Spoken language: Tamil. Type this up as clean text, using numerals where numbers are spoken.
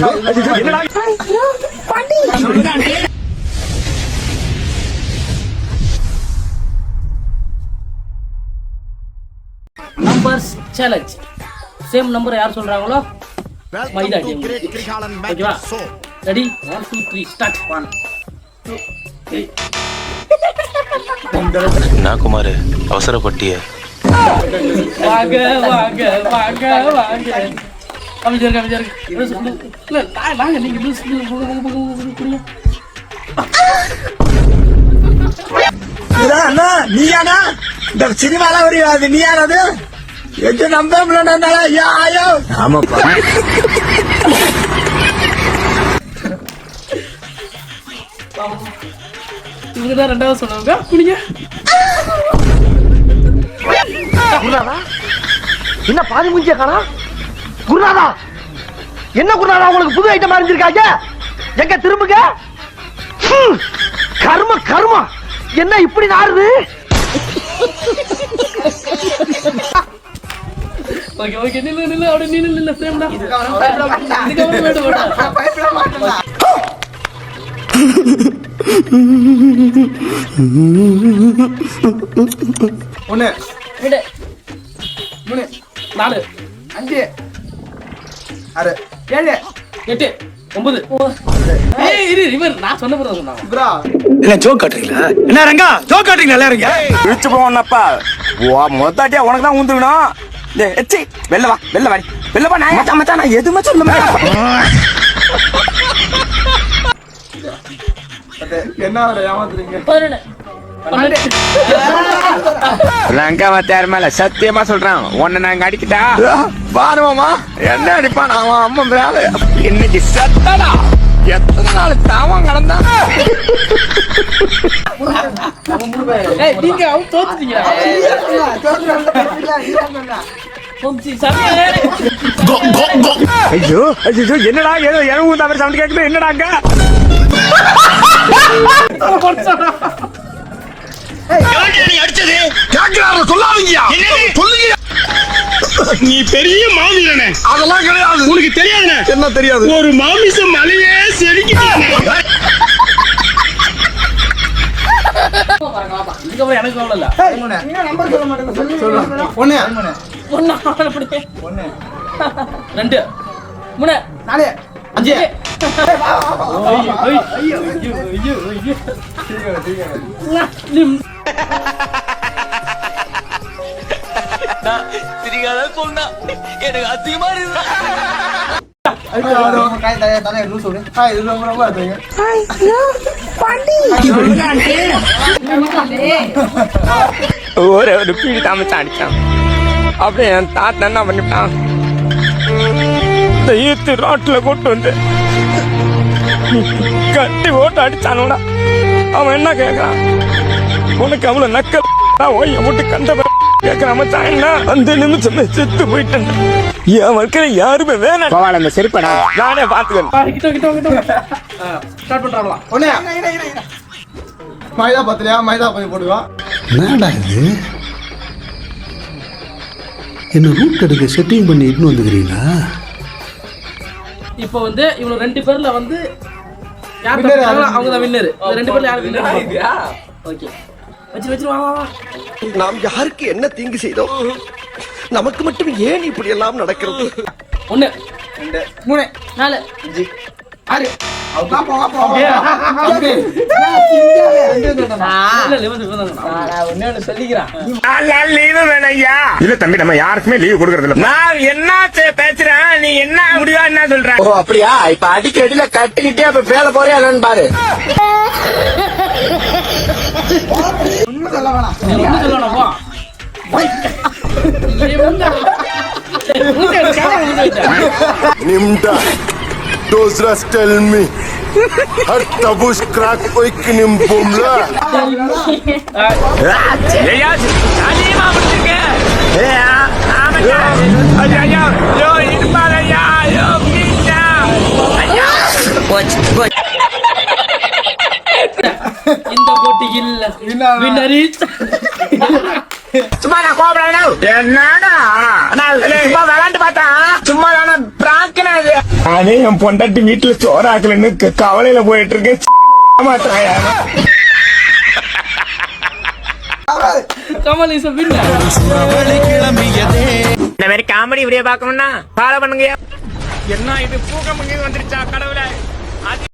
Numbers challenge. சேம் நம்பர் யார் சொல்றாங்களோ மைதா டீம். ஓகேவா? ரெடி? 1 2 3 ஸ்டார்ட். 1 2 3. நான் குமார் அவசரப்பட்டிய வாங்க வாங்க வாங்க வாங்க. அமைச்சர் அமைச்சர் இல்ல வாங்க நீங்க அண்ணா நீயானா இந்த சினிமால வரையாது நீயானது எது நம்ப முடியல. ஐயோ ஆமாப்பா. இவங்கதான் ரெண்டாவது சொன்னவங்க. குடிங்க. குருநாதா என்ன பாதி மூஞ்சிய காணா? குருநாதா என்ன குருநாதா உங்களுக்கு புது ஐட்டம் அறிஞ்சிருக்காங்க? எங்க திரும்புங்க. கர்ம கர்மா என்ன இப்படி நாறுது? ஓகே ஓகே நில்லு நில்லு அப்படியே நில்லு நில்லு ஃப்ரேம்டா. இதுக்கு வேணும் வேணும் பைப்ல மாட்டலாம். ஒண்ணு விடு 3 4 5 6 7 8 9. ஏய் இரு இவர் நான் சொன்ன பிறகு சொன்னாங்க. ப்ரோ என்ன ஜோக் காட்டுறீங்களா? என்ன ரங்கா ஜோக் காட்டுறீங்களா எல்லாரும்? இழுச்சு போவனப்பா. மொத்தாட்டியா உனக்கு தான் ஊந்துக்கணும். எச்சி வெளில வா வெளில வாடி வெளில வா. நான் மச்சான் மச்சான் நான் எதுவுமே சொல்ல மாட்டேன். என்ன ஏமாத்துறீங்க? 11 ரங்கா மத்தார் மேல சத்தியமா சொல்றான் உன்னை நாங்க அடிக்கிட்டா பாருவோமா என்ன அடிப்பான் அவன் அம்மா மேல. இன்னைக்கு சத்தடா எத்தனை நாள் தாவம் கடந்தான். ஏய் நீங்க அவுட் தோத்துட்டீங்க. ஐயோ ஐயோ என்னடா ஏதோ எனவும் தவிர சவுண்ட் கேட்குது என்னடாங்க. அடிச்சது சொல்லாதீங்க சொல்லுங்க. நீ பெரிய மாவீரனே. அதெல்லாம் கிடையாது. உனக்கு தெரியாதுண்ணே. என்ன தெரியாது? ஒரு மாமிசம் மலையே செடிக்கிறானே. இதுக்கப்புறம் எனக்கு கவலை இல்ல. நம்பர் சொல்ல மாட்டேன். ஒண்ணு 1 2 3 4 5. திரிகாத சொன்னா எனக்கு அதிகமா இருக்கு. ஒரு பீடி தாமச்சான் அடிச்சான். அப்படியே என் தாத்தா என்ன பண்ணிட்டான், இந்த ஈத்து ரோட்ல கூட்டு வந்து கட்டி ஓட்டு அடிச்சானோட. அவன் என்ன கேட்கறான், உனக்கு அவ்வளவு நக்கல் ஓய்ய போட்டு கண்ட கேட்கறான். மச்சான் என்ன அந்த நிமிஷமே செத்து போயிட்டேன். என் வாழ்க்கையில யாருமே வேணாம். அந்த செருப்படா நானே பாத்துக்கிறேன். மைதா பத்திரியா மைதா கொஞ்சம் போடுவா. என்னடா இது? என்ன ரூட் எடுக்க செட்டிங் பண்ணி இட்டு வந்துக்கிறீங்களா? இப்போ வந்து இவங்க 2 பேர்ல வந்து யார் தப்பிச்சாங்களோ அவங்க தான் வின்னர். இந்த 2 பேர்ல யார் வின்னர்? ஓகே வச்சு வா வா வா. நாம் யாருக்கு என்ன தீங்கு செய்தோம்? நமக்கு மட்டும் ஏன் இப்படி எல்லாம் நடக்கிறது? 1 2 3 4 5 6 இல்ல தம்பி நம்ம யாருக்குமே லீவ் கொடுக்கறது இல்ல. நான் என்ன பேசுறேன், நீ என்ன முடிவா என்ன சொல்ற? ஓ அப்படியா? இப்ப அடிக்கடியில கட்டிக்கிட்டே அப்ப பேல போறியா இல்லன்னு பாரு. ஒன்னும் சொல்ல வேணாம் போ. Nimda, those rats tell me. Har tabush crack oik nim bomla. ஐயா அதிகமா பண்ணிருக்க. ஆமாடா ஐயா யோ இருப்பாரு ஐயா யோ கிட்ட ஐயா இந்த போட்டியில் வின்னர் இஸ் சும்மா நான் கோபப்படாத. என்னடா நான் சும்மா விளையாண்டு பார்த்தா சும்மா தானே பிராங்க்னா இது. நானே என் பொண்டாட்டி வீட்டுல சோறாக்கலன்னு கவலையில போயிட்டு இருக்கேன். ஏமாத்துறாயா? Kamal is a winner. இந்த மாதிரி காமெடி வீடியோ பார்க்கணும்னா ஃபாலோ பண்ணுங்க. என்ன இது பூகம் வந்துருச்சா கடவுளே?